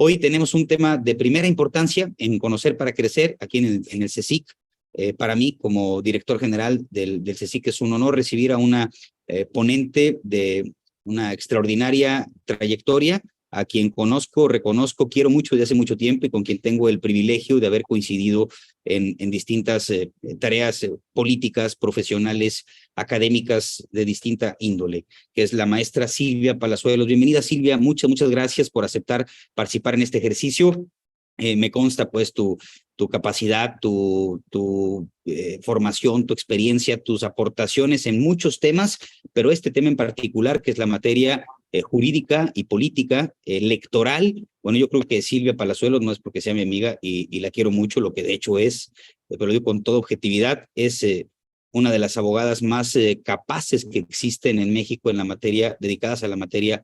Hoy tenemos un tema de primera importancia en Conocer para Crecer, aquí en el CSIC. Para mí, como director general del CSIC, es un honor recibir a una ponente de una extraordinaria trayectoria, a quien conozco, reconozco, quiero mucho desde hace mucho tiempo y con quien tengo el privilegio de haber coincidido en distintas tareas políticas, profesionales, académicas de distinta índole, que es la maestra Silvia Palazuelos. Bienvenida, Silvia, muchas gracias por aceptar participar en este ejercicio. Me consta pues tu capacidad, tu formación, tu experiencia, tus aportaciones en muchos temas, pero este tema en particular, que es la materia jurídica y política, electoral. Bueno, yo creo que Silvia Palazuelos, no es porque sea mi amiga y la quiero mucho, lo que de hecho es, pero lo digo con toda objetividad, es una de las abogadas más capaces que existen en México en la materia, dedicadas a la materia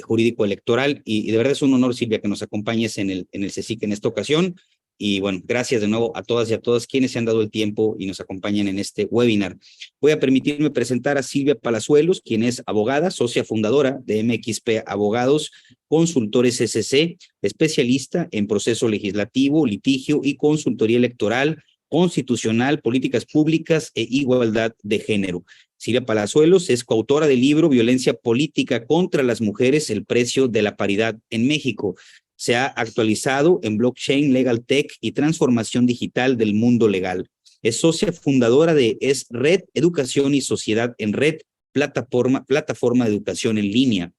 jurídico-electoral, y de verdad es un honor, Silvia, que nos acompañes en el CSIC en esta ocasión. Y bueno, gracias de nuevo a todas y a todos quienes se han dado el tiempo y nos acompañan en este webinar. Voy a permitirme presentar a Silvia Palazuelos, quien es abogada, socia fundadora de MXP Abogados, consultores SC, especialista en proceso legislativo, litigio y consultoría electoral, constitucional, políticas públicas e igualdad de género. Silvia Palazuelos es coautora del libro Violencia Política contra las Mujeres, el precio de la paridad en México. Se ha actualizado en blockchain, legal tech y transformación digital del mundo legal. Es socia fundadora de Red Educación y Sociedad en Red, plataforma de educación en línea.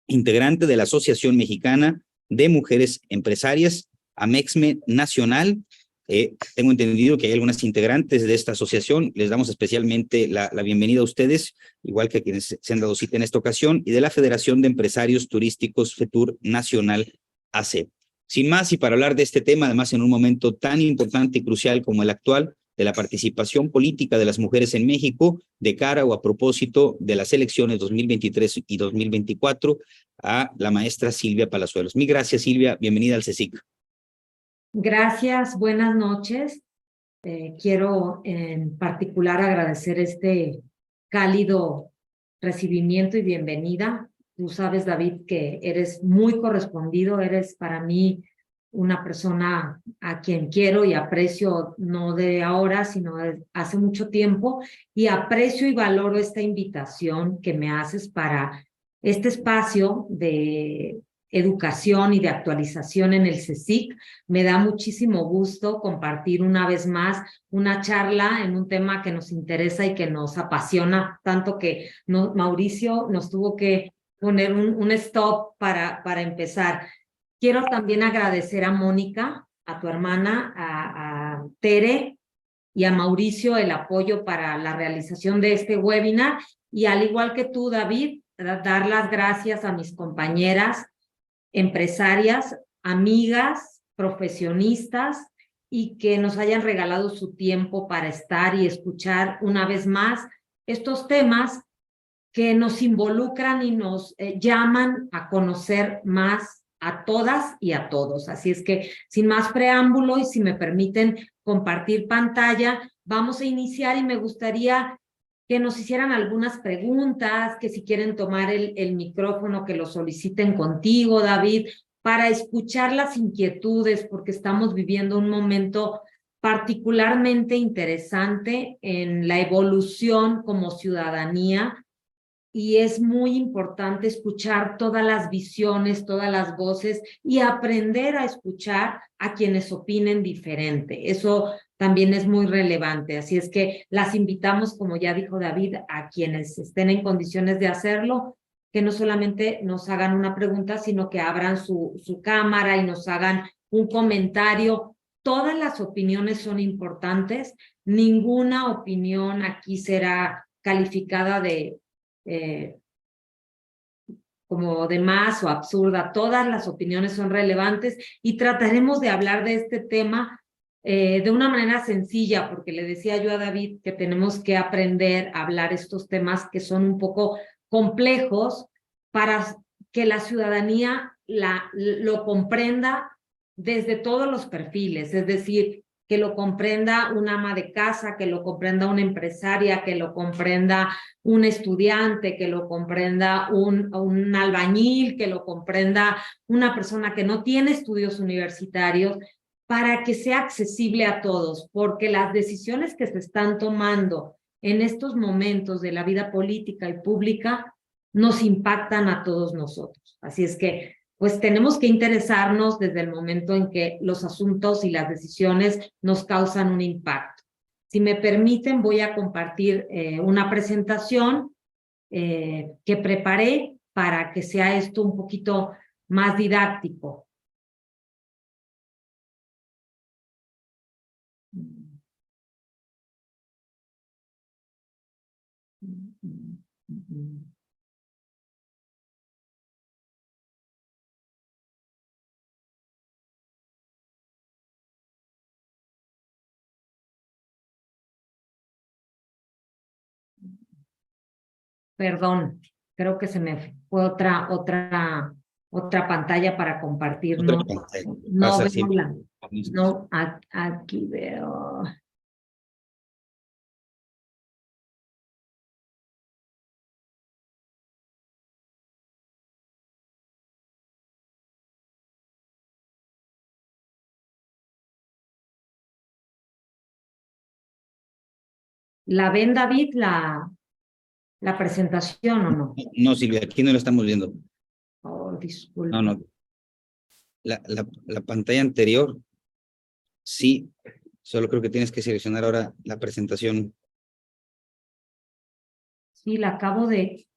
Integrante de la Asociación Mexicana de Mujeres Empresarias, AMEXME Nacional. Tengo entendido que hay algunas integrantes de esta asociación. Les damos especialmente la bienvenida a ustedes, igual que a quienes se han dado cita en esta ocasión, y de la Federación de Empresarios Turísticos FETUR Nacional AC. Sin más, y para hablar de este tema, además en un momento tan importante y crucial como el actual, de la participación política de las mujeres en México, de cara o a propósito de las elecciones 2023 y 2024, a la maestra Silvia Palazuelos. Mil gracias, Silvia. Bienvenida al CSIC. Gracias, buenas noches. Quiero en particular agradecer este cálido recibimiento y bienvenida. Tú sabes, David, que eres muy correspondido, eres para mí una persona a quien quiero y aprecio, no de ahora, sino de hace mucho tiempo, y aprecio y valoro esta invitación que me haces para este espacio de educación y de actualización en el CSIC. Me da muchísimo gusto compartir una vez más una charla en un tema que nos interesa y que nos apasiona, tanto que Mauricio nos tuvo que poner un stop para empezar. Quiero también agradecer a Mónica, a tu hermana, a Tere y a Mauricio el apoyo para la realización de este webinar, y al igual que tú, David, dar las gracias a mis compañeras empresarias, amigas, profesionistas, y que nos hayan regalado su tiempo para estar y escuchar una vez más estos temas que nos involucran y nos llaman a conocer más a todas y a todos. Así es que, sin más preámbulo, y si me permiten compartir pantalla, vamos a iniciar, y me gustaría que nos hicieran algunas preguntas, que si quieren tomar el micrófono, que lo soliciten contigo, David, para escuchar las inquietudes, porque estamos viviendo un momento particularmente interesante en la evolución como ciudadanía, y es muy importante escuchar todas las visiones, todas las voces, y aprender a escuchar a quienes opinen diferente. Eso también es muy relevante. Así es que las invitamos, como ya dijo David, a quienes estén en condiciones de hacerlo, que no solamente nos hagan una pregunta, sino que abran su cámara y nos hagan un comentario. Todas las opiniones son importantes. Ninguna opinión aquí será calificada como de más o absurda. Todas las opiniones son relevantes, y trataremos de hablar de este tema de una manera sencilla, porque le decía yo a David que tenemos que aprender a hablar estos temas que son un poco complejos para que la ciudadanía lo comprenda desde todos los perfiles, es decir, que lo comprenda una ama de casa, que lo comprenda una empresaria, que lo comprenda un estudiante, que lo comprenda un albañil, que lo comprenda una persona que no tiene estudios universitarios, para que sea accesible a todos, porque las decisiones que se están tomando en estos momentos de la vida política y pública nos impactan a todos nosotros. Así es que, pues tenemos que interesarnos desde el momento en que los asuntos y las decisiones nos causan un impacto. Si me permiten, voy a compartir una presentación que preparé para que sea esto un poquito más didáctico. Perdón, creo que se me fue otra pantalla para compartir. Otra No, pantalla. no Pasa veo siempre. no, aquí veo. ¿La ven, David, la presentación o no? No, Silvia, aquí no lo estamos viendo. Oh, disculpa. No, no. La pantalla anterior, sí. Solo creo que tienes que seleccionar ahora la presentación. Sí, la acabo de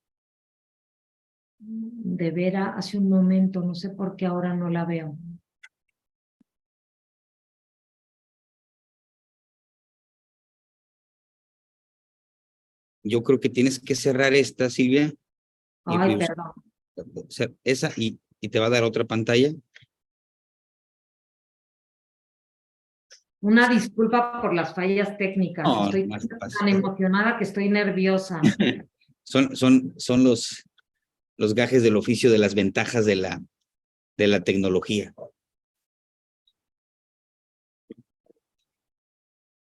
ver hace un momento, no sé por qué ahora no la veo. Yo creo que tienes que cerrar esta, Silvia. Ay, perdón. Esa y te va a dar otra pantalla. Una disculpa por las fallas técnicas. No, Estoy más tan emocionada que estoy nerviosa. son los gajes del oficio de las ventajas de la tecnología.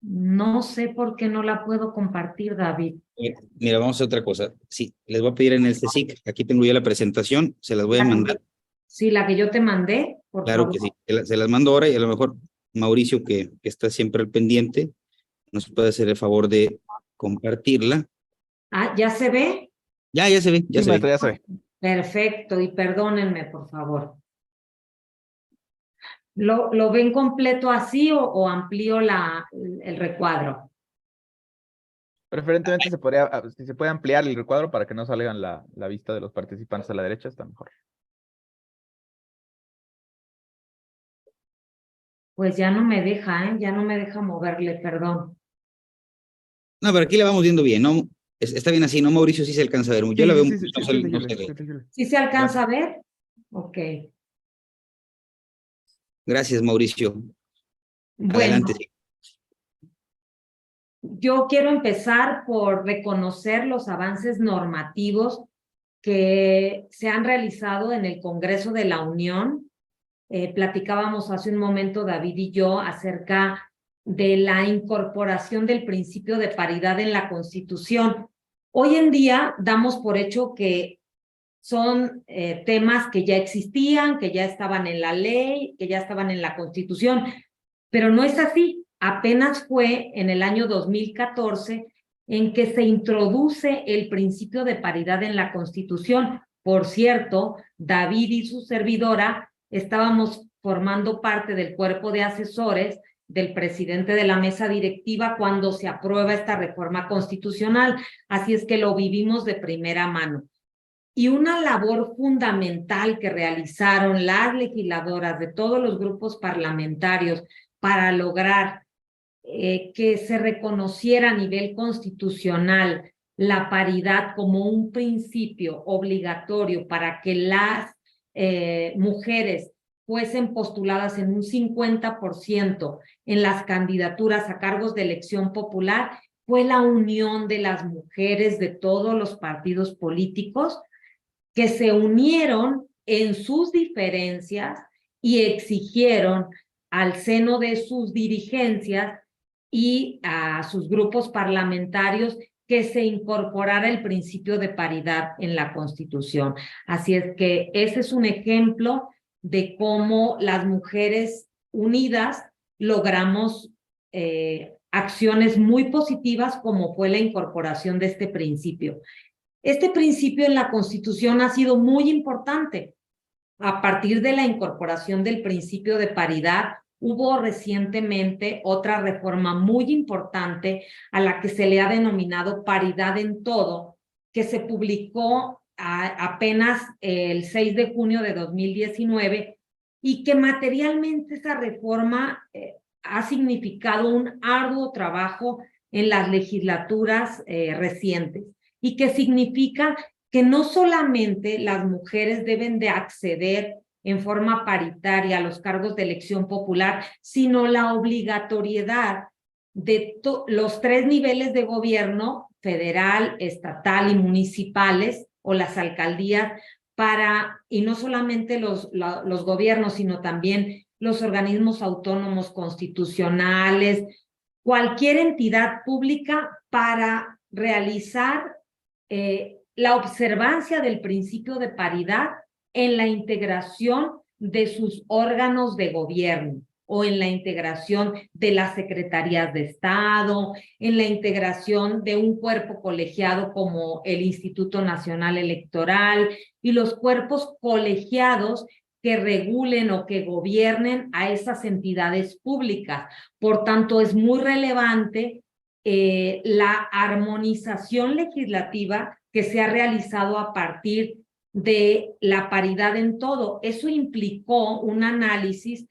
No sé por qué no la puedo compartir, David. Mira, vamos a hacer otra cosa. Sí, les voy a pedir en el CSIC, aquí tengo ya la presentación, se las voy a mandar. Sí, la que yo te mandé, por Claro favor. que sí, se las mando ahora y a lo mejor Mauricio, que está siempre al pendiente, nos puede hacer el favor de compartirla. Ah, ¿ya se ve? Ya se ve, ya Sí, se maestra, ve. ya se ve. Perfecto, y perdónenme, por favor. ¿Lo ven completo así o amplío el recuadro? Preferentemente si se puede ampliar el recuadro para que no salgan la vista de los participantes a la derecha, está mejor. Pues ya no me deja, ya no me deja moverle, perdón. No, pero aquí la vamos viendo bien, ¿no? Está bien así, ¿no, Mauricio? Sí se alcanza a ver. Yo la veo, no se ve. ¿Sí se alcanza a ver? Ok. Gracias, Mauricio. Bueno, Adelante. yo quiero empezar por reconocer los avances normativos que se han realizado en el Congreso de la Unión. Platicábamos hace un momento, David y yo, acerca de la incorporación del principio de paridad en la Constitución. Hoy en día damos por hecho que son temas que ya existían, que ya estaban en la ley, que ya estaban en la Constitución, pero no es así. Apenas fue en el año 2014 en que se introduce el principio de paridad en la Constitución. Por cierto, David y su servidora estábamos formando parte del cuerpo de asesores del presidente de la mesa directiva cuando se aprueba esta reforma constitucional, así es que lo vivimos de primera mano. Y una labor fundamental que realizaron las legisladoras de todos los grupos parlamentarios para lograr que se reconociera a nivel constitucional la paridad como un principio obligatorio para que las mujeres fuesen postuladas en un 50% en las candidaturas a cargos de elección popular, fue la unión de las mujeres de todos los partidos políticos que se unieron en sus diferencias y exigieron al seno de sus dirigencias y a sus grupos parlamentarios que se incorporara el principio de paridad en la Constitución. Así es que ese es un ejemplo de cómo las mujeres unidas logramos acciones muy positivas, como fue la incorporación de este principio. Este principio en la Constitución ha sido muy importante. A partir de la incorporación del principio de paridad, hubo recientemente otra reforma muy importante a la que se le ha denominado paridad en todo, que se publicó apenas el 6 de junio de 2019 y que materialmente esa reforma ha significado un arduo trabajo en las legislaturas recientes y que significa que no solamente las mujeres deben de acceder en forma paritaria a los cargos de elección popular, sino la obligatoriedad de los 3 niveles de gobierno, federal, estatal y municipales, o las alcaldías, y no solamente los gobiernos, sino también los organismos autónomos constitucionales, cualquier entidad pública, para realizar la observancia del principio de paridad en la integración de sus órganos de gobierno o en la integración de las secretarías de Estado, en la integración de un cuerpo colegiado como el Instituto Nacional Electoral y los cuerpos colegiados que regulen o que gobiernen a esas entidades públicas. Por tanto, es muy relevante la armonización legislativa que se ha realizado a partir de la paridad en todo. Eso implicó un análisis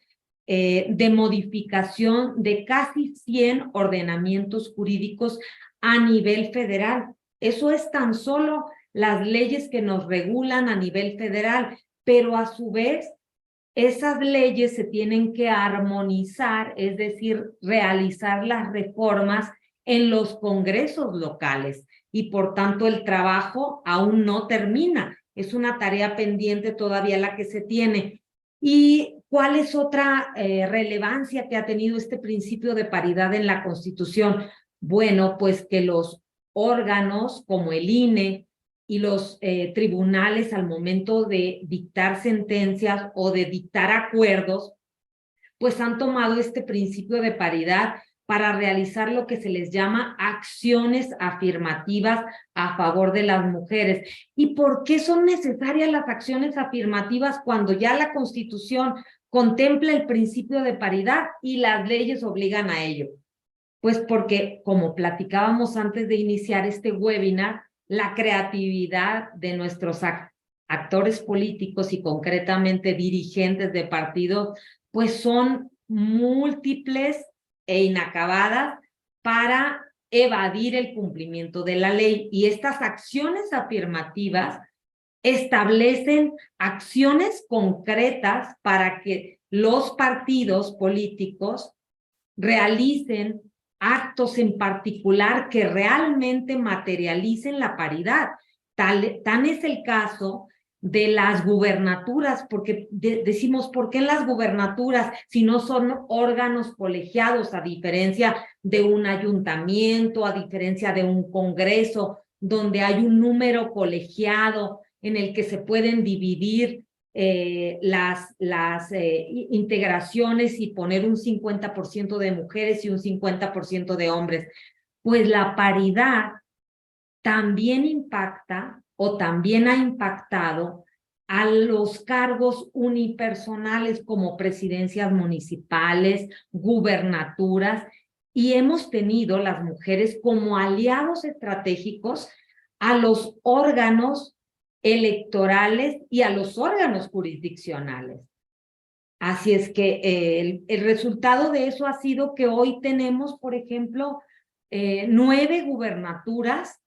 de modificación de casi 100 ordenamientos jurídicos a nivel federal. Eso es tan solo las leyes que nos regulan a nivel federal, pero a su vez esas leyes se tienen que armonizar, es decir, realizar las reformas en los congresos locales, y por tanto el trabajo aún no termina. Es una tarea pendiente todavía la que se tiene. ¿Y cuál es otra relevancia que ha tenido este principio de paridad en la Constitución? Bueno, pues que los órganos como el INE y los tribunales, al momento de dictar sentencias o de dictar acuerdos, pues han tomado este principio de paridad para realizar lo que se les llama acciones afirmativas a favor de las mujeres. ¿Y por qué son necesarias las acciones afirmativas cuando ya la Constitución contempla el principio de paridad y las leyes obligan a ello? Pues porque, como platicábamos antes de iniciar este webinar, la creatividad de nuestros actores políticos y concretamente dirigentes de partidos, pues son múltiples e inacabadas para evadir el cumplimiento de la ley. Y estas acciones afirmativas establecen acciones concretas para que los partidos políticos realicen actos en particular que realmente materialicen la paridad. Tan es el caso de las gubernaturas, porque decimos, ¿por qué las gubernaturas si no son órganos colegiados, a diferencia de un ayuntamiento, a diferencia de un congreso, donde hay un número colegiado en el que se pueden dividir las integraciones y poner un 50% de mujeres y un 50% de hombres? Pues la paridad también impacta o también ha impactado a los cargos unipersonales como presidencias municipales, gubernaturas, y hemos tenido las mujeres como aliados estratégicos a los órganos electorales y a los órganos jurisdiccionales. Así es que el resultado de eso ha sido que hoy tenemos, por ejemplo, 9 gubernaturas,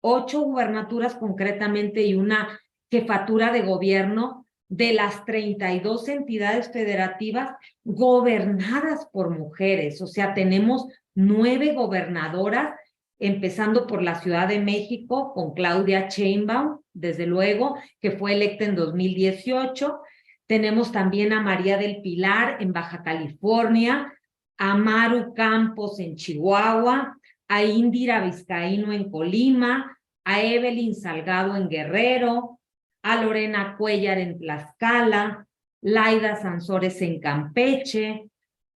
8 gubernaturas concretamente y una jefatura de gobierno de las 32 entidades federativas gobernadas por mujeres. O sea, tenemos 9 gobernadoras, empezando por la Ciudad de México con Claudia Sheinbaum, desde luego, que fue electa en 2018. Tenemos también a María del Pilar en Baja California, a Maru Campos en Chihuahua, a Indira Vizcaíno en Colima, a Evelyn Salgado en Guerrero, a Lorena Cuellar en Tlaxcala, Laida Sansores en Campeche,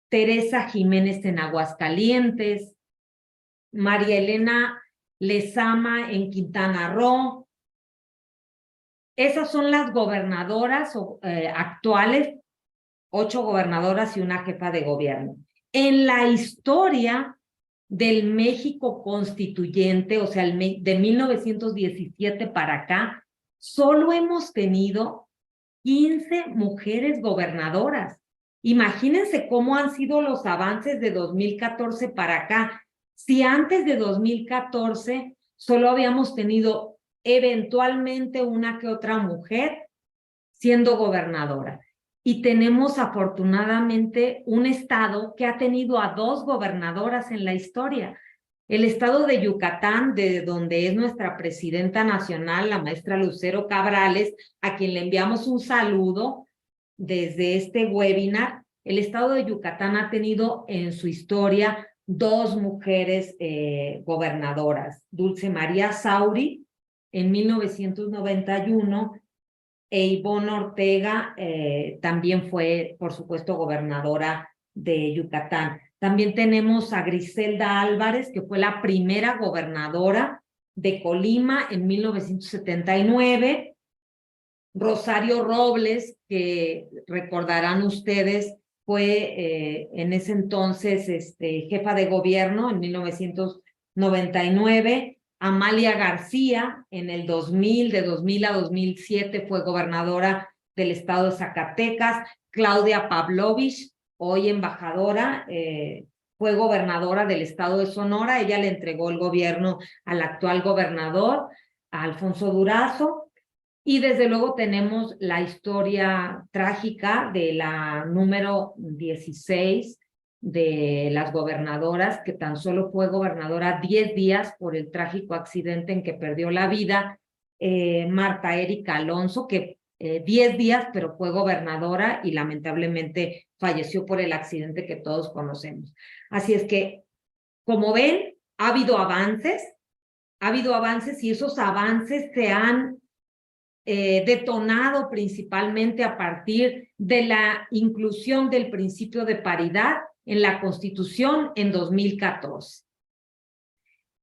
Teresa Jiménez en Aguascalientes, María Elena Lezama en Quintana Roo. Esas son las gobernadoras actuales, 8 gobernadoras y una jefa de gobierno. En la historia del México constituyente, o sea, de 1917 para acá, solo hemos tenido 15 mujeres gobernadoras. Imagínense cómo han sido los avances de 2014 para acá. Si antes de 2014 solo habíamos tenido eventualmente una que otra mujer siendo gobernadora. Y tenemos afortunadamente un estado que ha tenido a 2 gobernadoras en la historia. El estado de Yucatán, de donde es nuestra presidenta nacional, la maestra Lucero Cabrales, a quien le enviamos un saludo desde este webinar. El estado de Yucatán ha tenido en su historia 2 mujeres gobernadoras. Dulce María Sauri en 1991 e Ivonne Ortega también fue, por supuesto, gobernadora de Yucatán. También tenemos a Griselda Álvarez, que fue la primera gobernadora de Colima en 1979. Rosario Robles, que recordarán ustedes, fue en ese entonces jefa de gobierno en 1999. Amalia García, en el 2000, de 2000 a 2007, fue gobernadora del estado de Zacatecas. Claudia Pavlovich, hoy embajadora, fue gobernadora del estado de Sonora. Ella le entregó el gobierno al actual gobernador, a Alfonso Durazo. Y desde luego tenemos la historia trágica de la número 16 de las gobernadoras, que tan solo fue gobernadora 10 días por el trágico accidente en que perdió la vida Marta Erika Alonso, que 10 días, pero fue gobernadora y lamentablemente falleció por el accidente que todos conocemos. Así es que, como ven, ha habido avances y esos avances se han detonado principalmente a partir de la inclusión del principio de paridad en la Constitución en 2014.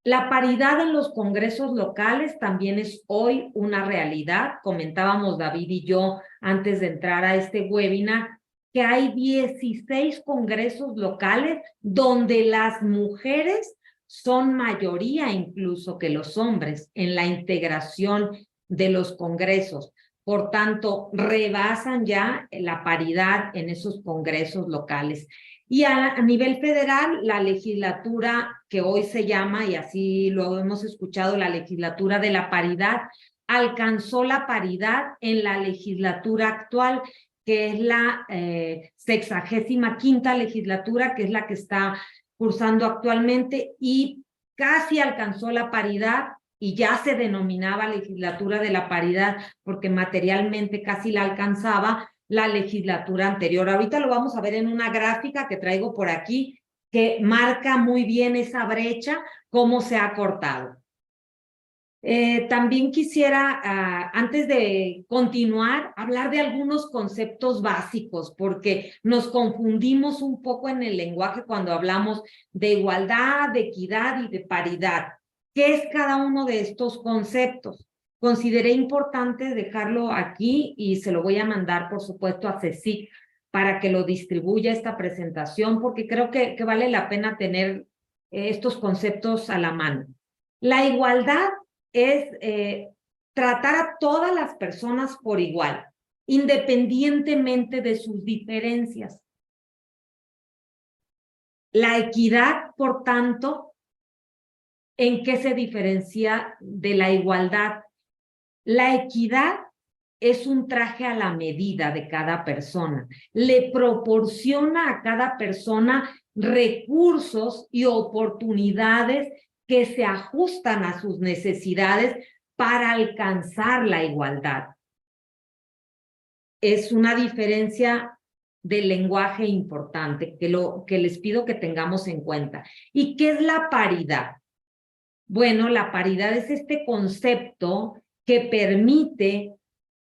La paridad en los congresos locales también es hoy una realidad. Comentábamos David y yo antes de entrar a este webinar que hay 16 congresos locales donde las mujeres son mayoría incluso que los hombres en la integración de los congresos. Por tanto, rebasan ya la paridad en esos congresos locales. Y a nivel federal, la legislatura que hoy se llama, y así lo hemos escuchado, la legislatura de la paridad, alcanzó la paridad en la legislatura actual, que es la 65ª legislatura, que es la que está cursando actualmente, y casi alcanzó la paridad, y ya se denominaba legislatura de la paridad, porque materialmente casi la alcanzaba la legislatura anterior. Ahorita lo vamos a ver en una gráfica que traigo por aquí, que marca muy bien esa brecha, cómo se ha cortado. También quisiera, antes de continuar, hablar de algunos conceptos básicos, porque nos confundimos un poco en el lenguaje cuando hablamos de igualdad, de equidad y de paridad. ¿Qué es cada uno de estos conceptos? Consideré importante dejarlo aquí y se lo voy a mandar, por supuesto, a CECIC para que lo distribuya esta presentación, porque creo que vale la pena tener estos conceptos a la mano. La igualdad es tratar a todas las personas por igual, independientemente de sus diferencias. La equidad, por tanto, ¿en qué se diferencia de la igualdad? La equidad es un traje a la medida de cada persona. Le proporciona a cada persona recursos y oportunidades que se ajustan a sus necesidades para alcanzar la igualdad. es una diferencia del lenguaje importante que les pido que tengamos en cuenta. ¿Y qué es la paridad? Bueno, la paridad es este concepto que permite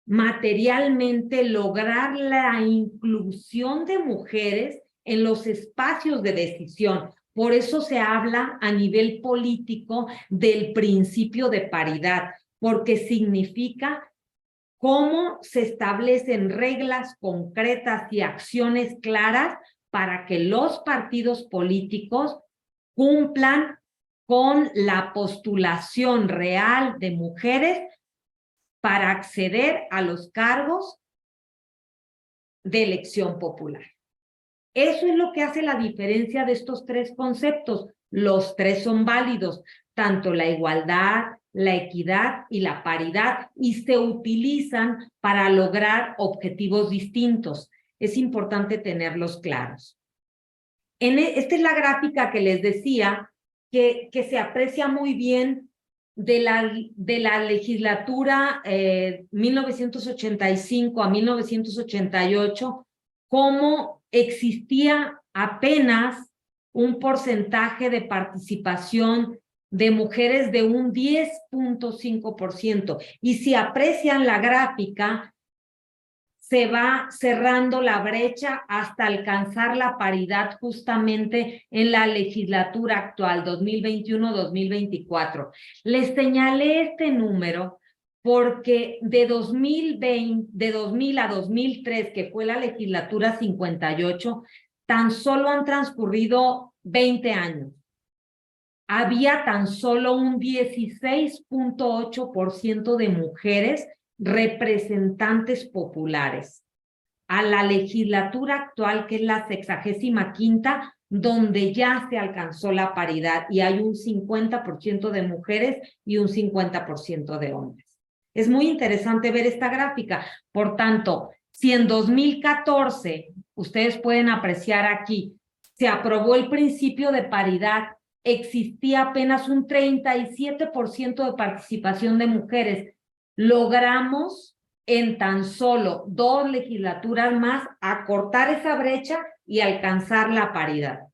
materialmente lograr la inclusión de mujeres en los espacios de decisión. Por eso se habla a nivel político del principio de paridad, porque significa cómo se establecen reglas concretas y acciones claras para que los partidos políticos cumplan con la postulación real de mujeres para acceder a los cargos de elección popular. Eso es lo que hace la diferencia de estos tres conceptos. Los tres son válidos, tanto la igualdad, la equidad y la paridad, y se utilizan para lograr objetivos distintos. Es importante tenerlos claros. Esta es la gráfica que les decía que se aprecia muy bien de la legislatura 1985 a 1988, cómo existía apenas un porcentaje de participación de mujeres de un 10.5%. Y si aprecian la gráfica, se va cerrando la brecha hasta alcanzar la paridad justamente en la legislatura actual, 2021-2024. Les señalé este número porque de 2000 a 2003, que fue la legislatura 58, tan solo han transcurrido 20 años. Había tan solo un 16.8% de mujeres representantes populares. A la legislatura actual, que es la 65ª, donde ya se alcanzó la paridad y hay un 50% de mujeres y un 50% de hombres. Es muy interesante ver esta gráfica. Por tanto, si en 2014, ustedes pueden apreciar aquí, se aprobó el principio de paridad, existía apenas un 37% de participación de mujeres, logramos en tan solo 2 legislaturas más acortar esa brecha y alcanzar la paridad.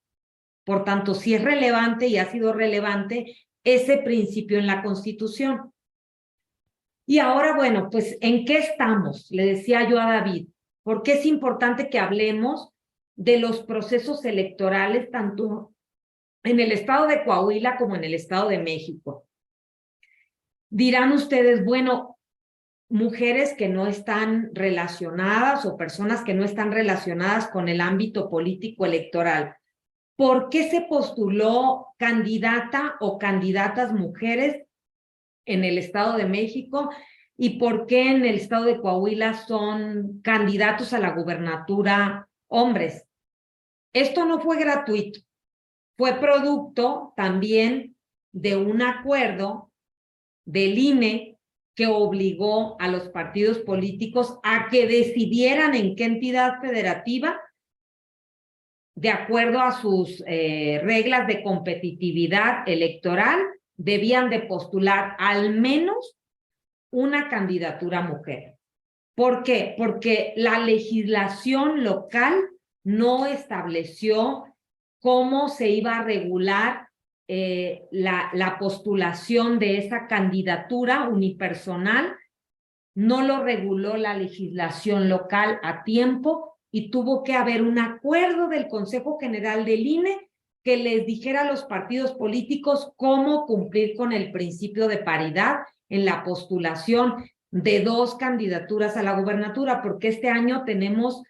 Por tanto, sí es relevante y ha sido relevante ese principio en la Constitución. Y ahora, bueno, pues, ¿en qué estamos? Le decía yo a David, porque es importante que hablemos de los procesos electorales tanto en el estado de Coahuila como en el estado de México. Dirán ustedes, bueno, mujeres que no están relacionadas o personas que no están relacionadas con el ámbito político electoral, ¿por qué se postuló candidata o candidatas mujeres en el estado de México y por qué en el estado de Coahuila son candidatos a la gubernatura hombres? Esto no fue gratuito, fue producto también de un acuerdo del INE que obligó a los partidos políticos a que decidieran en qué entidad federativa, de acuerdo a sus reglas de competitividad electoral, debían de postular al menos una candidatura mujer. ¿Por qué? Porque la legislación local no estableció cómo se iba a regular la postulación de esa candidatura unipersonal. No lo reguló la legislación local a tiempo y tuvo que haber un acuerdo del Consejo General del INE que les dijera a los partidos políticos cómo cumplir con el principio de paridad en la postulación de 2 candidaturas a la gubernatura, porque este año tenemos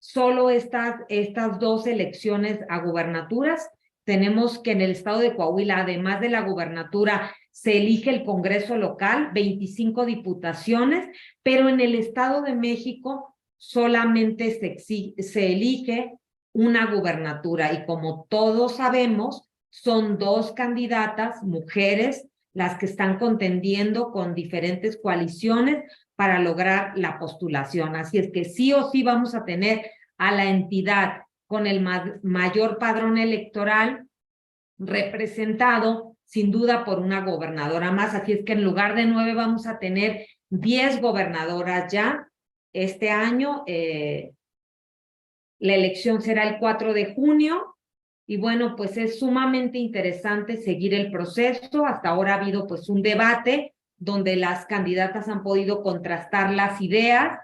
solo estas 2 elecciones a gubernaturas. Tenemos que en el estado de Coahuila, además de la gubernatura, se elige el Congreso local, 25 diputaciones, pero en el estado de México solamente se elige una gubernatura y como todos sabemos, son 2 candidatas, mujeres, las que están contendiendo con diferentes coaliciones para lograr la postulación. Así es que sí o sí vamos a tener a la entidad con el mayor padrón electoral representado sin duda por una gobernadora más. Así es que en lugar de 9 vamos a tener 10 gobernadoras ya este año. La elección será el 4 de junio. Y bueno, pues es sumamente interesante seguir el proceso. Hasta ahora ha habido pues un debate donde las candidatas han podido contrastar las ideas,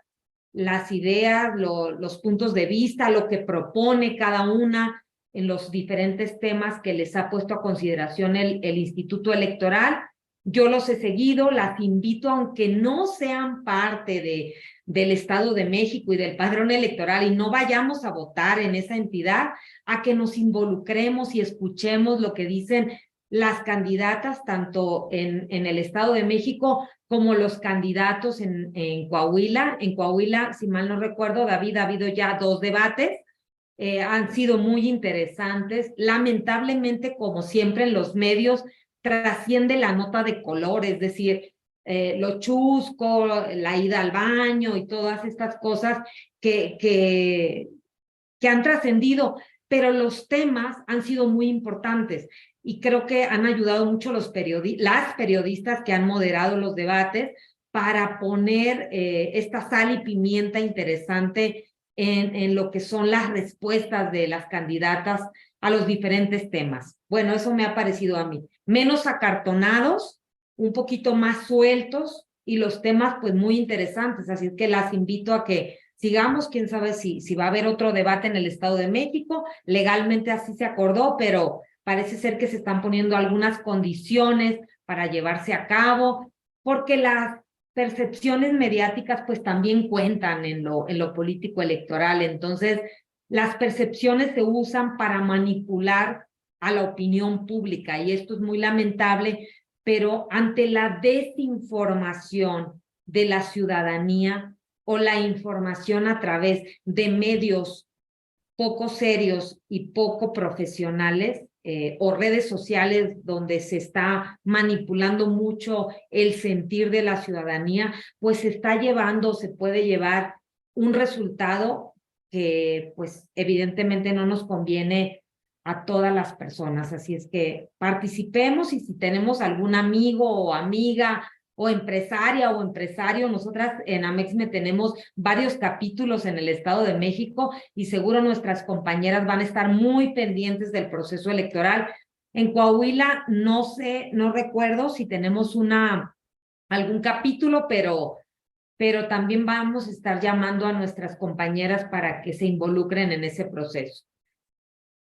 los puntos de vista, lo que propone cada una en los diferentes temas que les ha puesto a consideración el Instituto Electoral. Yo los he seguido, las invito, aunque no sean parte del Estado de México y del padrón electoral y no vayamos a votar en esa entidad, a que nos involucremos y escuchemos lo que dicen las candidatas, tanto en el Estado de México como los candidatos en Coahuila. En Coahuila, si mal no recuerdo, David, ha habido ya 2 debates, han sido muy interesantes. Lamentablemente, como siempre en los medios, trasciende la nota de color, es decir, lo chusco, la ida al baño y todas estas cosas que han trascendido, pero los temas han sido muy importantes y creo que han ayudado mucho las periodistas que han moderado los debates para poner esta sal y pimienta interesante en lo que son las respuestas de las candidatas a los diferentes temas. Bueno, eso me ha parecido a mí. Menos acartonados, un poquito más sueltos y los temas pues muy interesantes, así que las invito a que sigamos. Quién sabe si va a haber otro debate en el Estado de México. Legalmente así se acordó, pero parece ser que se están poniendo algunas condiciones para llevarse a cabo, porque las percepciones mediáticas pues también cuentan en lo político electoral. Entonces, las percepciones se usan para manipular a la opinión pública y esto es muy lamentable, pero ante la desinformación de la ciudadanía o la información a través de medios poco serios y poco profesionales, o redes sociales donde se está manipulando mucho el sentir de la ciudadanía, pues se puede llevar un resultado que pues evidentemente no nos conviene a todas las personas. Así es que participemos y si tenemos algún amigo o amiga o empresaria o empresario, nosotras en Amexme tenemos varios capítulos en el Estado de México y seguro nuestras compañeras van a estar muy pendientes del proceso electoral. En Coahuila no sé, no recuerdo si tenemos algún capítulo, pero también vamos a estar llamando a nuestras compañeras para que se involucren en ese proceso.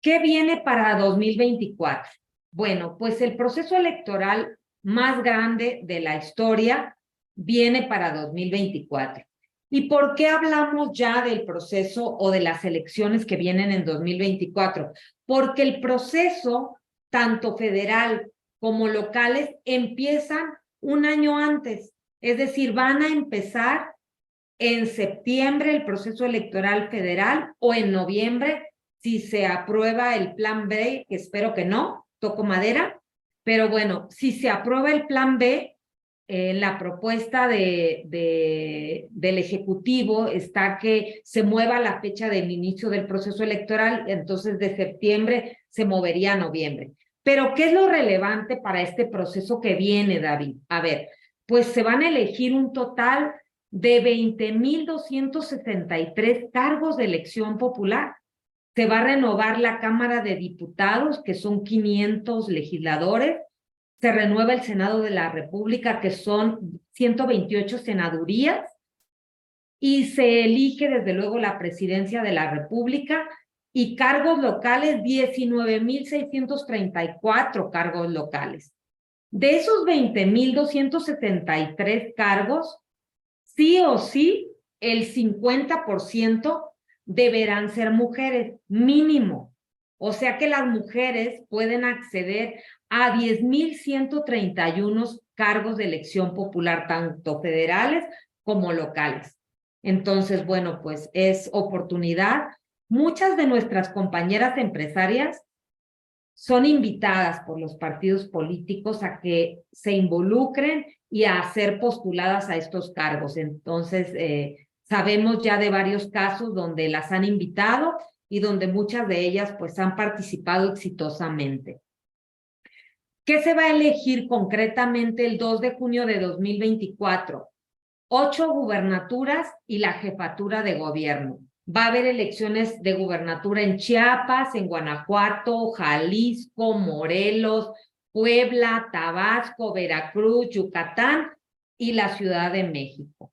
¿Qué viene para 2024? Bueno, pues el proceso electoral más grande de la historia viene para 2024. ¿Y por qué hablamos ya del proceso o de las elecciones que vienen en 2024? Porque el proceso, tanto federal como locales, empiezan un año antes. Es decir, van a empezar en septiembre el proceso electoral federal o en noviembre si se aprueba el plan B, que espero que no, toco madera, pero bueno, si se aprueba el plan B, la propuesta del Ejecutivo está que se mueva la fecha del inicio del proceso electoral, entonces de septiembre se movería a noviembre. Pero, ¿qué es lo relevante para este proceso que viene, David? A ver, pues se van a elegir un total de 20,263 cargos de elección popular. Se va a renovar la Cámara de Diputados, que son 500 legisladores. Se renueva el Senado de la República, que son 128 senadurías. Y se elige, desde luego, la Presidencia de la República y cargos locales, 19,634 cargos locales. De esos 20,273 cargos, sí o sí, el 50% deberán ser mujeres, mínimo. O sea que las mujeres pueden acceder a 10,131 cargos de elección popular, tanto federales como locales. Entonces, bueno, pues es oportunidad. Muchas de nuestras compañeras empresarias son invitadas por los partidos políticos a que se involucren y a ser postuladas a estos cargos. Entonces, sabemos ya de varios casos donde las han invitado y donde muchas de ellas pues han participado exitosamente. ¿Qué se va a elegir concretamente el 2 de junio de 2024? 8 gubernaturas y la jefatura de gobierno. Va a haber elecciones de gubernatura en Chiapas, en Guanajuato, Jalisco, Morelos, Puebla, Tabasco, Veracruz, Yucatán y la Ciudad de México.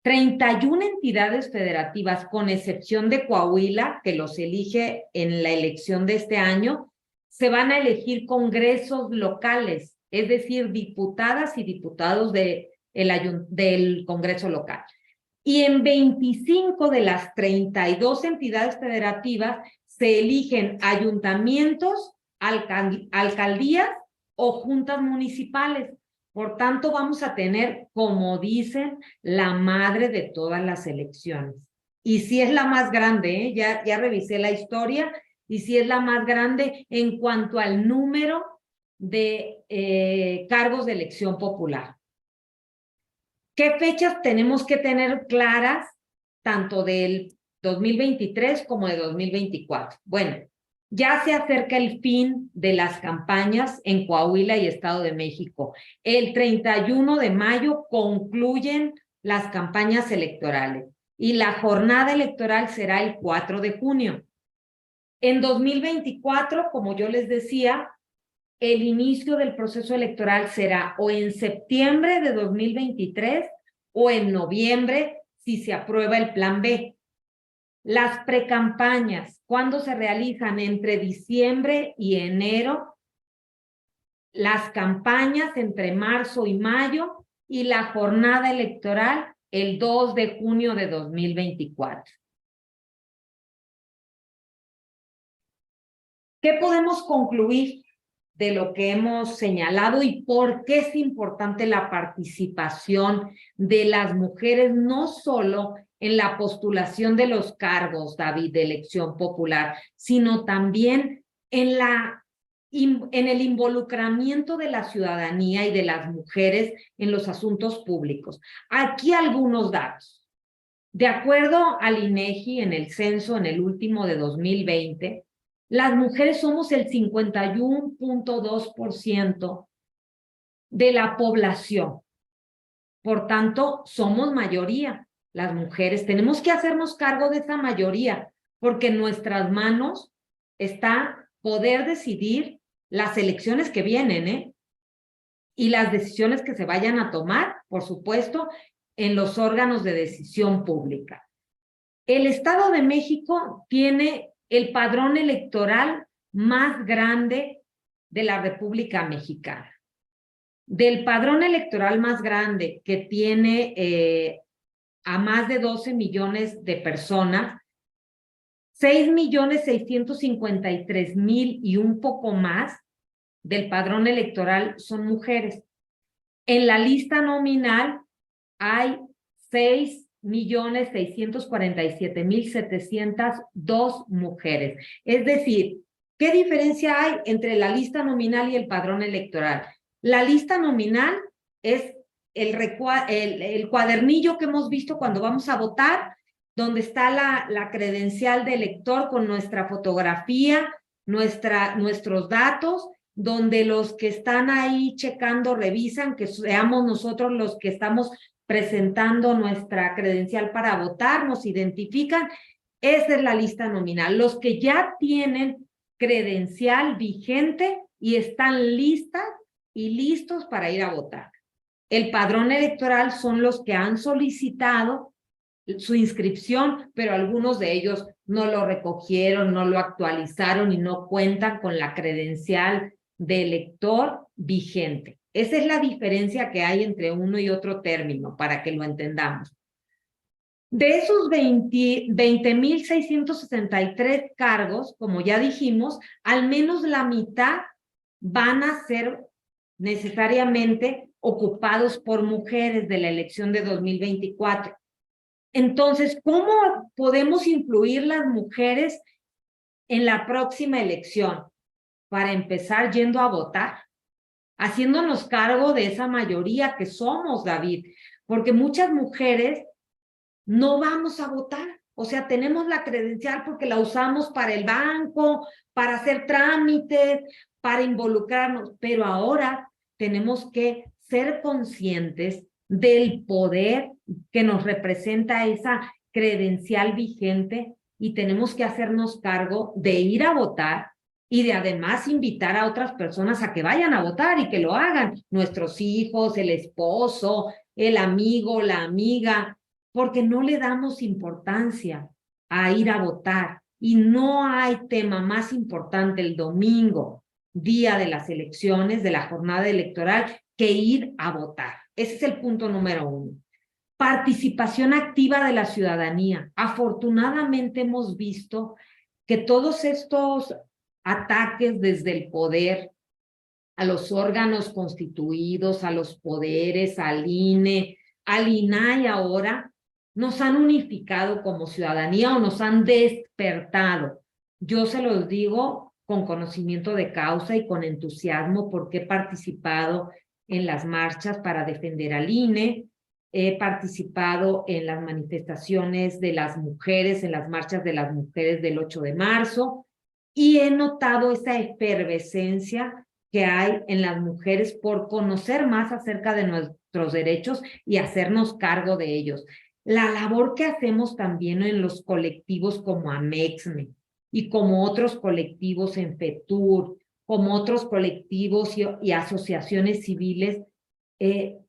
31 entidades federativas, con excepción de Coahuila, que los elige en la elección de este año, se van a elegir congresos locales, es decir, diputadas y diputados del Congreso local. Y en 25 de las 32 entidades federativas se eligen ayuntamientos, alcaldías o juntas municipales. Por tanto, vamos a tener, como dicen, la madre de todas las elecciones. Y sí es la más grande, ¿eh? Ya revisé la historia, y sí es la más grande en cuanto al número de cargos de elección popular. ¿Qué fechas tenemos que tener claras, tanto del 2023 como de 2024? Bueno, ya se acerca el fin de las campañas en Coahuila y Estado de México. El 31 de mayo concluyen las campañas electorales y la jornada electoral será el 4 de junio. En 2024, como yo les decía, el inicio del proceso electoral será o en septiembre de 2023 o en noviembre si se aprueba el Plan B. Las precampañas, ¿cuándo se realizan? Entre diciembre y enero. Las campañas entre marzo y mayo y la jornada electoral el 2 de junio de 2024. ¿Qué podemos concluir de lo que hemos señalado y por qué es importante la participación de las mujeres, no solo en la postulación de los cargos, David, de elección popular, sino también en el involucramiento de la ciudadanía y de las mujeres en los asuntos públicos? Aquí algunos datos. De acuerdo al INEGI, en el censo, en el último de 2020, las mujeres somos el 51.2% de la población. Por tanto, somos mayoría las mujeres. Tenemos que hacernos cargo de esa mayoría, porque en nuestras manos está poder decidir las elecciones que vienen, ¿eh? Y las decisiones que se vayan a tomar, por supuesto, en los órganos de decisión pública. El Estado de México tiene el padrón electoral más grande de la República Mexicana. Del padrón electoral más grande, que tiene a más de 12 millones de personas, 6.653.000 y un poco más del padrón electoral son mujeres. En la lista nominal hay 6.647.702 mujeres. Es decir, ¿qué diferencia hay entre la lista nominal y el padrón electoral? La lista nominal es el cuadernillo que hemos visto cuando vamos a votar, donde está la credencial de elector con nuestra fotografía, nuestros datos, donde los que están ahí checando revisan que seamos nosotros los que estamos presentando nuestra credencial para votar, nos identifican. Esa es la lista nominal. Los que ya tienen credencial vigente y están listas y listos para ir a votar. El padrón electoral son los que han solicitado su inscripción, pero algunos de ellos no lo recogieron, no lo actualizaron y no cuentan con la credencial de elector vigente. Esa es la diferencia que hay entre uno y otro término, para que lo entendamos. De esos 20.663 cargos, como ya dijimos, al menos la mitad van a ser necesariamente ocupados por mujeres de la elección de 2024. Entonces, ¿cómo podemos influir las mujeres en la próxima elección? Para empezar, yendo a votar, haciéndonos cargo de esa mayoría que somos, David, porque muchas mujeres no vamos a votar. O sea, tenemos la credencial porque la usamos para el banco, para hacer trámites, para involucrarnos, pero ahora tenemos que ser conscientes del poder que nos representa esa credencial vigente, y tenemos que hacernos cargo de ir a votar y de además invitar a otras personas a que vayan a votar y que lo hagan, nuestros hijos, el esposo, el amigo, la amiga, porque no le damos importancia a ir a votar. Y no hay tema más importante el domingo, día de las elecciones, de la jornada electoral, que ir a votar. Ese es el punto número 1. Participación activa de la ciudadanía. Afortunadamente hemos visto que todos estos ataques desde el poder a los órganos constituidos, a los poderes, al INE, al INAI ahora, nos han unificado como ciudadanía o nos han despertado. Yo se los digo con conocimiento de causa y con entusiasmo, porque he participado en las marchas para defender al INE, he participado en las manifestaciones de las mujeres, en las marchas de las mujeres del 8 de marzo, y he notado esa efervescencia que hay en las mujeres por conocer más acerca de nuestros derechos y hacernos cargo de ellos. La labor que hacemos también en los colectivos como AMEXME y como otros colectivos en FETUR, como otros colectivos y asociaciones civiles,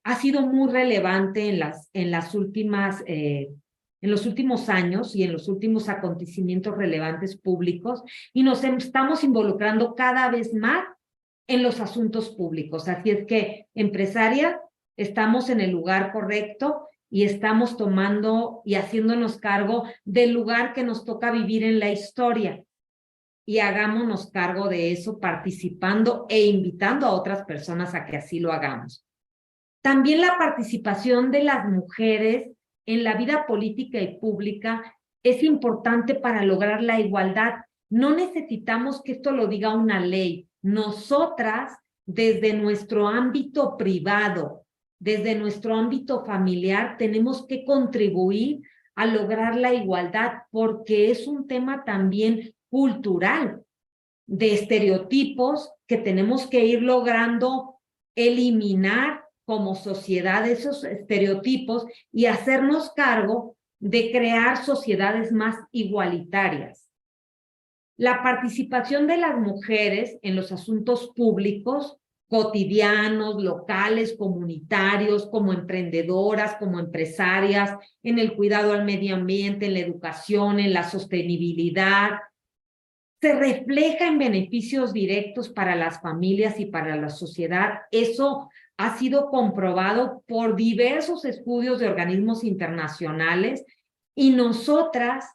ha sido muy relevante en los últimos años y en los últimos acontecimientos relevantes públicos, y nos estamos involucrando cada vez más en los asuntos públicos. Así es que, empresaria, estamos en el lugar correcto y estamos tomando y haciéndonos cargo del lugar que nos toca vivir en la historia. Y hagámonos cargo de eso participando e invitando a otras personas a que así lo hagamos. También la participación de las mujeres en la vida política y pública es importante para lograr la igualdad. No necesitamos que esto lo diga una ley. Nosotras, desde nuestro ámbito privado, desde nuestro ámbito familiar, tenemos que contribuir a lograr la igualdad, porque es un tema también cultural, de estereotipos que tenemos que ir logrando eliminar como sociedad esos estereotipos y hacernos cargo de crear sociedades más igualitarias. La participación de las mujeres en los asuntos públicos, cotidianos, locales, comunitarios, como emprendedoras, como empresarias, en el cuidado al medio ambiente, en la educación, en la sostenibilidad, se refleja en beneficios directos para las familias y para la sociedad. Eso ha sido comprobado por diversos estudios de organismos internacionales, y nosotras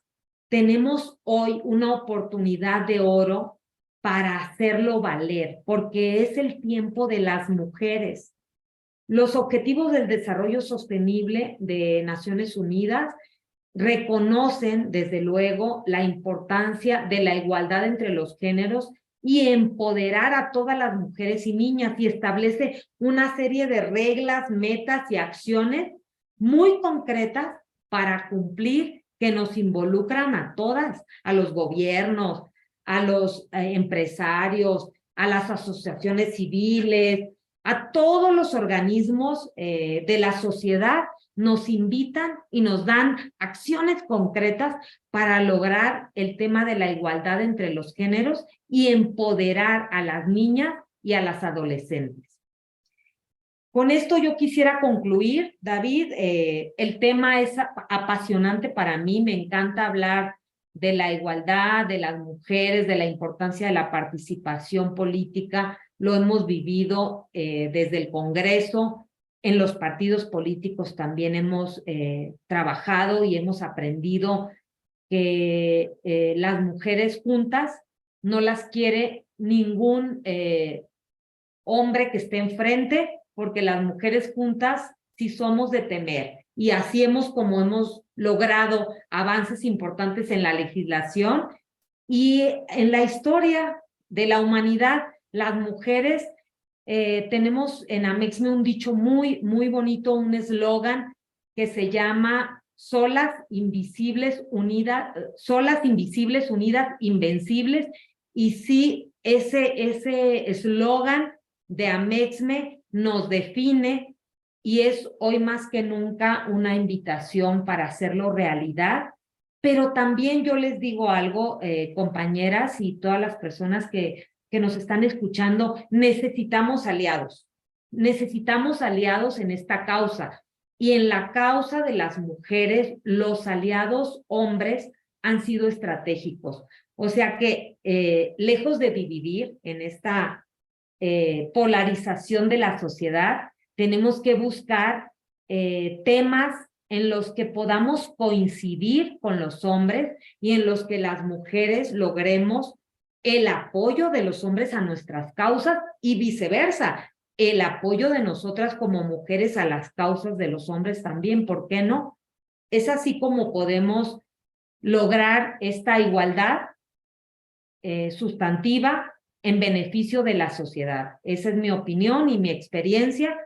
tenemos hoy una oportunidad de oro para hacerlo valer, porque es el tiempo de las mujeres. Los Objetivos del Desarrollo Sostenible de Naciones Unidas reconocen, desde luego, la importancia de la igualdad entre los géneros y empoderar a todas las mujeres y niñas, y establece una serie de reglas, metas y acciones muy concretas para cumplir, que nos involucran a todas, a los gobiernos, a los empresarios, a las asociaciones civiles, a todos los organismos de la sociedad. Nos invitan y nos dan acciones concretas para lograr el tema de la igualdad entre los géneros y empoderar a las niñas y a las adolescentes. Con esto yo quisiera concluir, David. El tema es apasionante para mí, me encanta hablar de la igualdad, de las mujeres, de la importancia de la participación política. Lo hemos vivido desde el Congreso. En los partidos políticos también hemos trabajado y hemos aprendido que las mujeres juntas no las quiere ningún hombre que esté enfrente, porque las mujeres juntas sí somos de temer. Y así como hemos logrado avances importantes en la legislación y en la historia de la humanidad. Las mujeres tenemos en AMEXME un dicho muy, muy bonito, un eslogan que se llama solas, invisibles, unidas, invencibles. Y sí, ese eslogan de AMEXME nos define y es hoy más que nunca una invitación para hacerlo realidad. Pero también yo les digo algo, compañeras y todas las personas que nos están escuchando, necesitamos aliados. Necesitamos aliados en esta causa. Y en la causa de las mujeres, los aliados hombres han sido estratégicos. O sea que, lejos de dividir en esta polarización de la sociedad, tenemos que buscar temas en los que podamos coincidir con los hombres y en los que las mujeres logremos el apoyo de los hombres a nuestras causas y viceversa, el apoyo de nosotras como mujeres a las causas de los hombres también, ¿por qué no? Es así como podemos lograr esta igualdad sustantiva en beneficio de la sociedad. Esa es mi opinión y mi experiencia.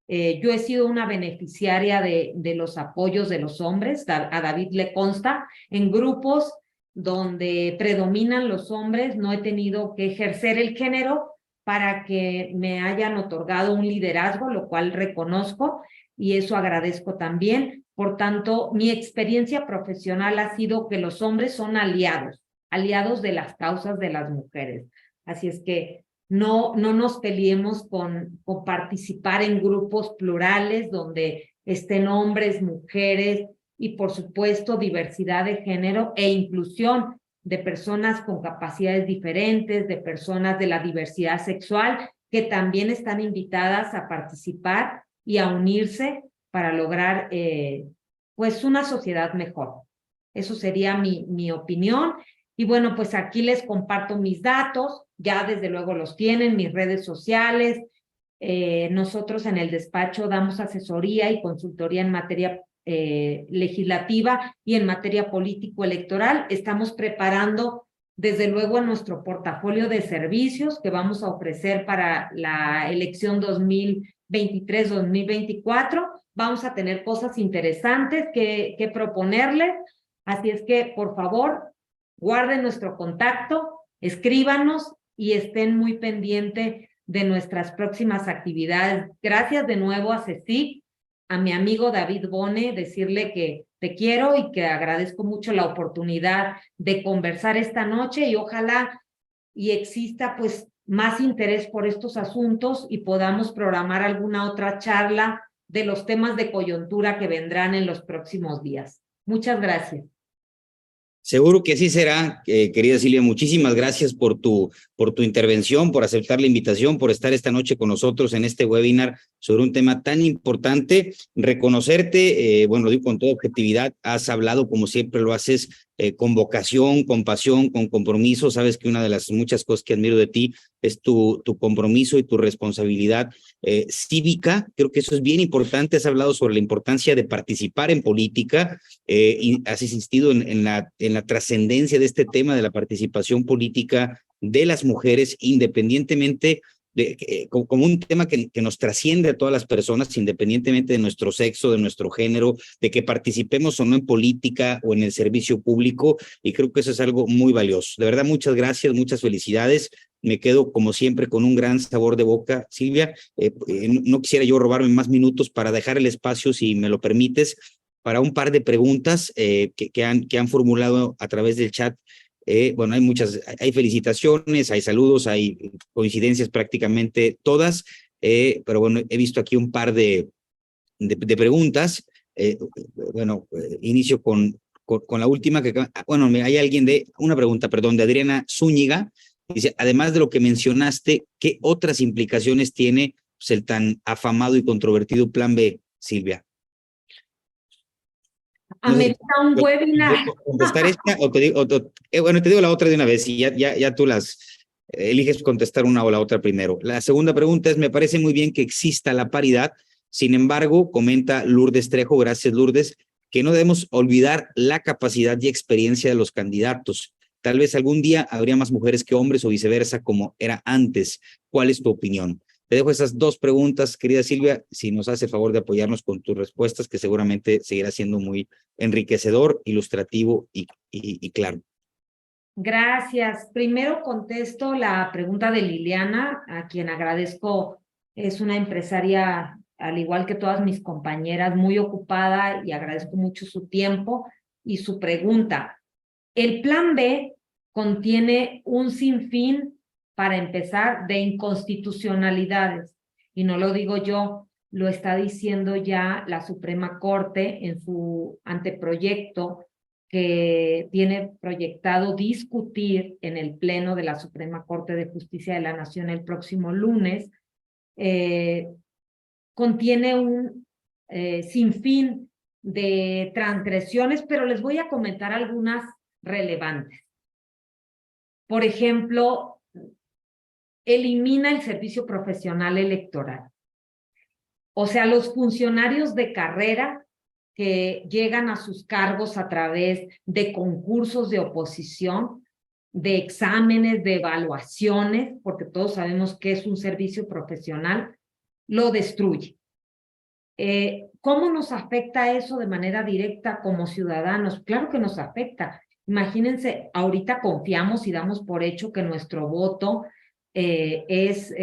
Yo he sido una beneficiaria de los apoyos de los hombres, a David le consta, en grupos donde predominan los hombres, no he tenido que ejercer el género para que me hayan otorgado un liderazgo, lo cual reconozco y eso agradezco también. Por tanto, mi experiencia profesional ha sido que los hombres son aliados de las causas de las mujeres. Así es que no nos peleemos con participar en grupos plurales donde estén hombres, mujeres y por supuesto diversidad de género e inclusión de personas con capacidades diferentes, de personas de la diversidad sexual que también están invitadas a participar y a unirse para lograr pues una sociedad mejor. Eso sería mi opinión. Y bueno, pues aquí les comparto mis datos, ya desde luego los tienen, mis redes sociales. Nosotros en el despacho damos asesoría y consultoría en materia legislativa y en materia político-electoral. Estamos preparando desde luego nuestro portafolio de servicios que vamos a ofrecer para la elección 2023-2024. Vamos a tener cosas interesantes que proponerles. Así es que, por favor, guarden nuestro contacto, escríbanos y estén muy pendientes de nuestras próximas actividades. Gracias de nuevo a CECIC, a mi amigo David Bone, decirle que te quiero y que agradezco mucho la oportunidad de conversar esta noche y ojalá y exista pues más interés por estos asuntos y podamos programar alguna otra charla de los temas de coyuntura que vendrán en los próximos días. Muchas gracias. Seguro que así será, querida Silvia. Muchísimas gracias por tu intervención, por aceptar la invitación, por estar esta noche con nosotros en este webinar sobre un tema tan importante. Reconocerte, bueno, lo digo con toda objetividad, has hablado como siempre lo haces, con vocación, con pasión, con compromiso. Sabes que una de las muchas cosas que admiro de ti es tu compromiso y tu responsabilidad cívica. Creo que eso es bien importante. Has hablado sobre la importancia de participar en política y has insistido en la trascendencia de este tema de la participación política de las mujeres, independientemente como un tema que nos trasciende a todas las personas, independientemente de nuestro sexo, de nuestro género, de que participemos o no en política o en el servicio público, y creo que eso es algo muy valioso. De verdad, muchas gracias, muchas felicidades. Me quedo, como siempre, con un gran sabor de boca, Silvia. No quisiera yo robarme más minutos para dejar el espacio, si me lo permites, para un par de preguntas que han formulado a través del chat. Bueno, hay muchas, hay felicitaciones, hay saludos, hay coincidencias prácticamente todas, pero bueno, he visto aquí un par de preguntas. Bueno, inicio con la última, bueno, hay alguien una pregunta, perdón, de Adriana Zúñiga. Dice, además de lo que mencionaste, ¿qué otras implicaciones tiene pues, el tan afamado y controvertido Plan B, Silvia? Amerita un webinar. ¿Contestar esta o te digo, bueno, te digo la otra de una vez y ya tú las eliges contestar una o la otra primero. La segunda pregunta es, me parece muy bien que exista la paridad, sin embargo, comenta Lourdes Trejo, gracias Lourdes, que no debemos olvidar la capacidad y experiencia de los candidatos. Tal vez algún día habría más mujeres que hombres o viceversa como era antes. ¿Cuál es tu opinión? Te dejo esas dos preguntas, querida Silvia, si nos hace favor de apoyarnos con tus respuestas, que seguramente seguirá siendo muy enriquecedor, ilustrativo y claro. Gracias. Primero contesto la pregunta de Liliana, a quien agradezco, es una empresaria al igual que todas mis compañeras, muy ocupada y agradezco mucho su tiempo y su pregunta. El plan B contiene un sinfín, para empezar, de inconstitucionalidades. Y no lo digo yo, lo está diciendo ya la Suprema Corte en su anteproyecto que tiene proyectado discutir en el Pleno de la Suprema Corte de Justicia de la Nación el próximo lunes. Contiene un sinfín de transgresiones, pero les voy a comentar algunas relevantes. Por ejemplo, elimina el servicio profesional electoral. O sea, los funcionarios de carrera que llegan a sus cargos a través de concursos de oposición, de exámenes, de evaluaciones, porque todos sabemos que es un servicio profesional, lo destruye. ¿Cómo nos afecta eso de manera directa como ciudadanos? Claro que nos afecta. Imagínense, ahorita confiamos y damos por hecho que nuestro voto es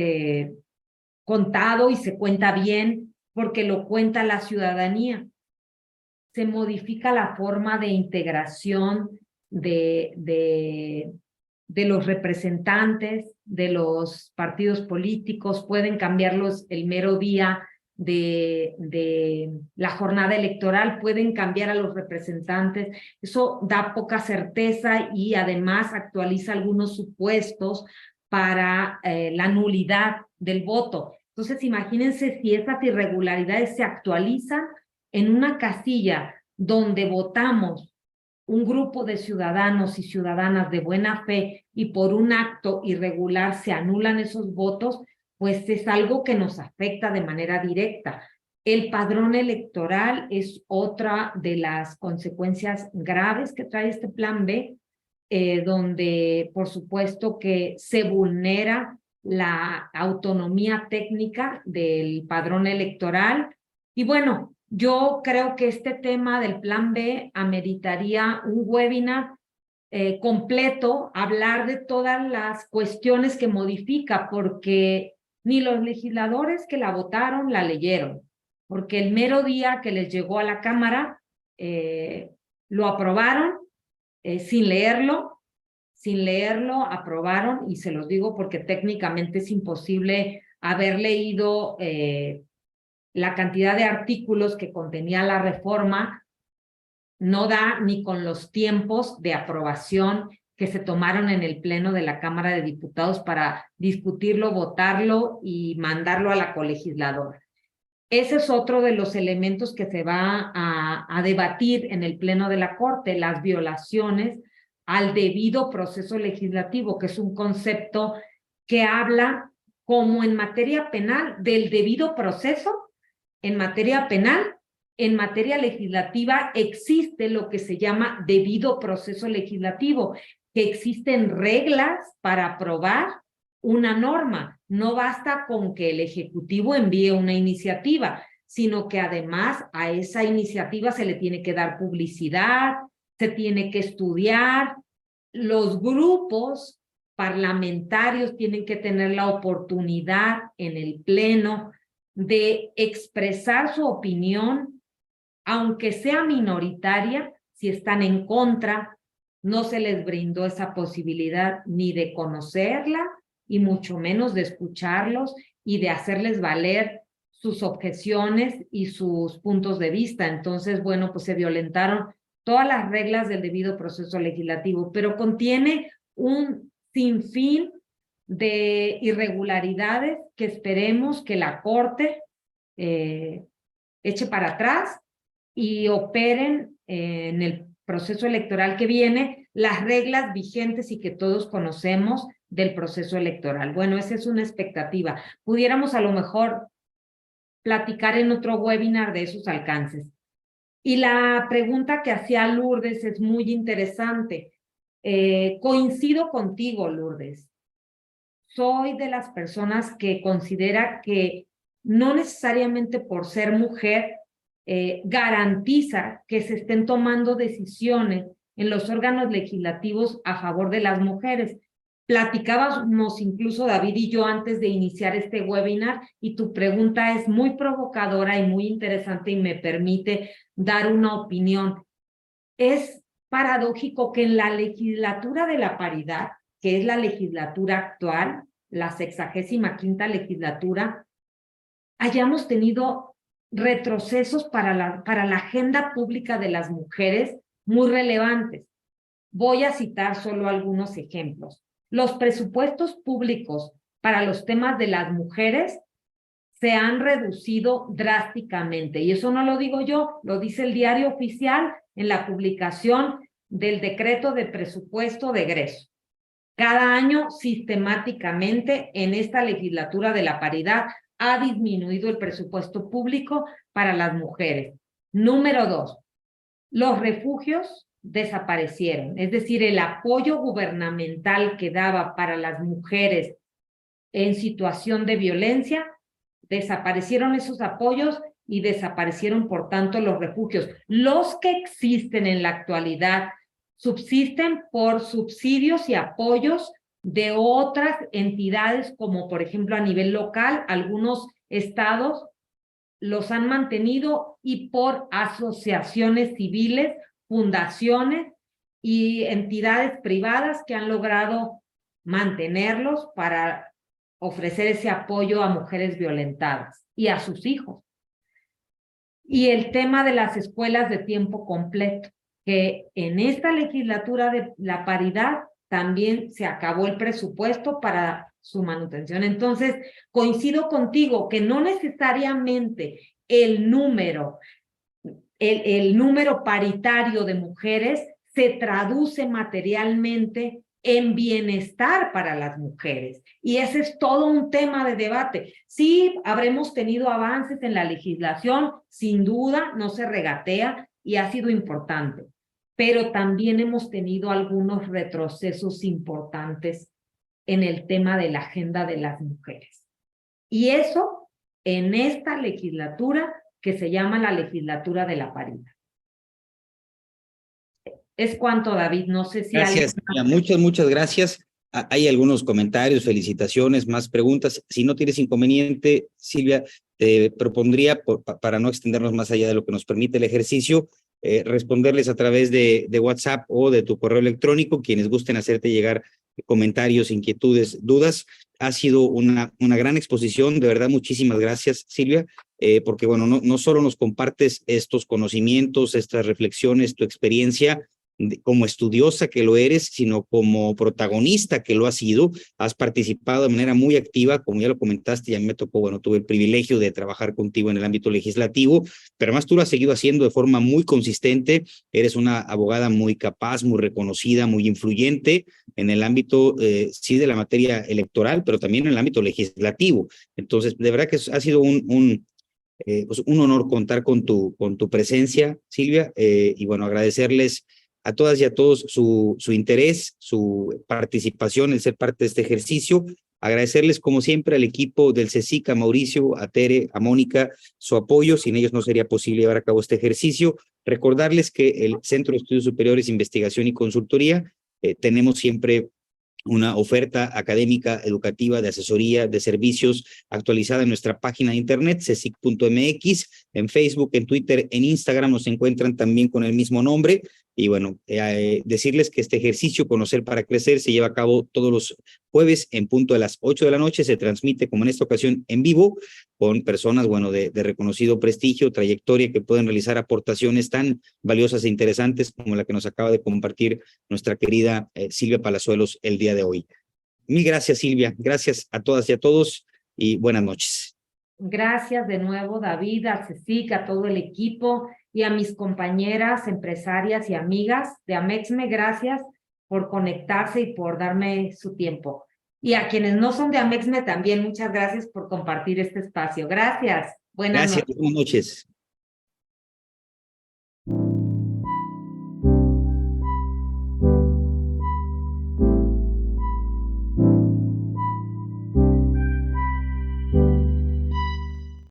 contado y se cuenta bien porque lo cuenta la ciudadanía. Se modifica la forma de integración de los representantes, de los partidos políticos, pueden cambiarlos el mero día de la jornada electoral, pueden cambiar a los representantes. Eso da poca certeza y además actualiza algunos supuestos para la nulidad del voto. Entonces, imagínense si esas irregularidades se actualizan en una casilla donde votamos un grupo de ciudadanos y ciudadanas de buena fe y por un acto irregular se anulan esos votos, pues es algo que nos afecta de manera directa. El padrón electoral es otra de las consecuencias graves que trae este plan B, donde por supuesto que se vulnera la autonomía técnica del padrón electoral. Y bueno, yo creo que este tema del plan B ameritaría un webinar completo, hablar de todas las cuestiones que modifica, porque ni los legisladores que la votaron la leyeron, porque el mero día que les llegó a la Cámara lo aprobaron sin leerlo, aprobaron, y se los digo porque técnicamente es imposible haber leído la cantidad de artículos que contenía la reforma, no da ni con los tiempos de aprobación que se tomaron en el Pleno de la Cámara de Diputados para discutirlo, votarlo y mandarlo a la colegisladora. Ese es otro de los elementos que se va a debatir en el Pleno de la Corte, las violaciones al debido proceso legislativo, que es un concepto que habla como en materia penal del debido proceso, en materia penal, en materia legislativa existe lo que se llama debido proceso legislativo, que existen reglas para aprobar una norma. No basta con que el Ejecutivo envíe una iniciativa, sino que además a esa iniciativa se le tiene que dar publicidad, se tiene que estudiar, los grupos parlamentarios tienen que tener la oportunidad en el Pleno de expresar su opinión, aunque sea minoritaria. Si están en contra, no se les brindó esa posibilidad ni de conocerla y mucho menos de escucharlos y de hacerles valer sus objeciones y sus puntos de vista. Entonces, bueno, pues se violentaron todas las reglas del debido proceso legislativo, pero contiene un sinfín de irregularidades que esperemos que la Corte eche para atrás y operen en el proceso electoral que viene las reglas vigentes y que todos conocemos del proceso electoral. Bueno, esa es una expectativa. Pudiéramos a lo mejor platicar en otro webinar de esos alcances. Y la pregunta que hacía Lourdes es muy interesante. Coincido contigo, Lourdes. Soy de las personas que considera que no necesariamente por ser mujer garantiza que se estén tomando decisiones en los órganos legislativos a favor de las mujeres. Platicábamos incluso David y yo antes de iniciar este webinar y tu pregunta es muy provocadora y muy interesante y me permite dar una opinión. Es paradójico que en la legislatura de la paridad, que es la legislatura actual, la 65ª legislatura, hayamos tenido retrocesos para la agenda pública de las mujeres muy relevantes. Voy a citar solo algunos ejemplos. Los presupuestos públicos para los temas de las mujeres se han reducido drásticamente. Y eso no lo digo yo, lo dice el Diario Oficial en la publicación del decreto de presupuesto de egreso. Cada año, sistemáticamente, en esta legislatura de la paridad, ha disminuido el presupuesto público para las mujeres. Número 2, los refugios desaparecieron, es decir, el apoyo gubernamental que daba para las mujeres en situación de violencia, desaparecieron esos apoyos y desaparecieron, por tanto, los refugios. Los que existen en la actualidad subsisten por subsidios y apoyos de otras entidades, como por ejemplo a nivel local, algunos estados los han mantenido y por asociaciones civiles, fundaciones y entidades privadas que han logrado mantenerlos para ofrecer ese apoyo a mujeres violentadas y a sus hijos. Y el tema de las escuelas de tiempo completo, que en esta legislatura de la paridad también se acabó el presupuesto para su manutención. Entonces, coincido contigo que no necesariamente el número paritario de mujeres se traduce materialmente en bienestar para las mujeres. Y ese es todo un tema de debate. Sí, habremos tenido avances en la legislación, sin duda, no se regatea y ha sido importante. Pero también hemos tenido algunos retrocesos importantes en el tema de la agenda de las mujeres. Y eso en esta legislatura que se llama la legislatura de la paridad. Es cuanto, David, no sé si Gracias, muchas gracias. Hay algunos comentarios, felicitaciones, más preguntas. Si no tienes inconveniente, Silvia, te propondría, para no extendernos más allá de lo que nos permite el ejercicio, responderles a través de WhatsApp o de tu correo electrónico, quienes gusten hacerte llegar comentarios, inquietudes, dudas. Ha sido una gran exposición, de verdad, muchísimas gracias, Silvia, porque bueno, no solo nos compartes estos conocimientos, estas reflexiones, tu experiencia, como estudiosa que lo eres, sino como protagonista que lo has sido. Has participado de manera muy activa, como ya lo comentaste, ya me tocó, bueno, tuve el privilegio de trabajar contigo en el ámbito legislativo, pero además tú lo has seguido haciendo de forma muy consistente. Eres una abogada muy capaz, muy reconocida, muy influyente en el ámbito, sí, de la materia electoral, pero también en el ámbito legislativo. Entonces, de verdad que ha sido pues un honor contar con tu presencia, Silvia, y bueno, agradecerles a todas y a todos su interés, su participación en ser parte de este ejercicio. Agradecerles, como siempre, al equipo del CSIC, a Mauricio, a Tere, a Mónica, su apoyo. Sin ellos no sería posible llevar a cabo este ejercicio. Recordarles que el Centro de Estudios Superiores, Investigación y Consultoría, tenemos siempre una oferta académica, educativa, de asesoría, de servicios actualizada en nuestra página de internet, cesic.mx, en Facebook, en Twitter, en Instagram nos encuentran también con el mismo nombre. Y bueno, decirles que este ejercicio Conocer para Crecer se lleva a cabo todos los jueves en punto de las 8 de la noche, se transmite como en esta ocasión en vivo con personas, bueno, de reconocido prestigio, trayectoria, que pueden realizar aportaciones tan valiosas e interesantes como la que nos acaba de compartir nuestra querida Silvia Palazuelos el día de hoy. Mil gracias, Silvia. Gracias a todas y a todos y buenas noches. Gracias de nuevo, David, a CSIC, a todo el equipo y a mis compañeras, empresarias y amigas de Amexme. Gracias por conectarse y por darme su tiempo. Y a quienes no son de Amexme también, muchas gracias por compartir este espacio. Gracias. Buenas noches. Buenas noches.